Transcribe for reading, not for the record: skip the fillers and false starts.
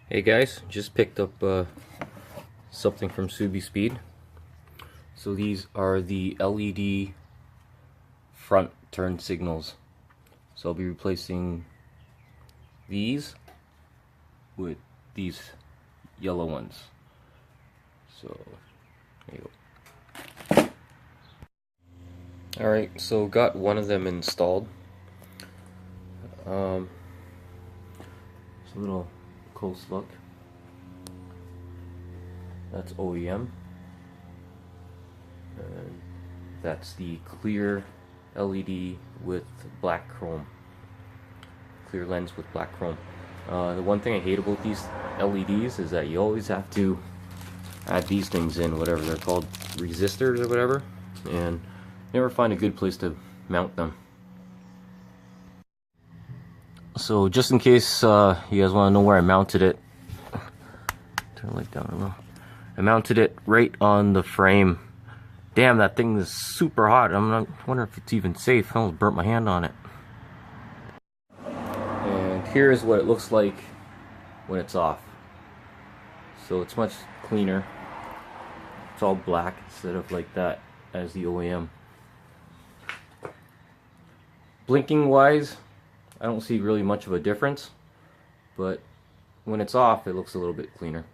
Hey guys, just picked up something from Subispeed. So these are the LED front turn signals. So I'll be replacing these with these yellow ones. So there you go. Alright, so got one of them installed. It's a little close look. That's OEM, and that's the clear LED with black chrome, clear lens with black chrome. The one thing I hate about these LEDs is that you always have to add these things in, whatever they're called, resistors or whatever, and never find a good place to mount them. So just in case you guys want to know where I mounted it, turn the light down a little. I mounted it right on the frame. Damn, that thing is super hot. I'm not wondering if it's even safe. I almost burnt my hand on it. And here's what it looks like when it's off. So it's much cleaner. It's all black instead of like that as the OEM. Blinking wise, I don't see really much of a difference, but when it's off, it looks a little bit cleaner.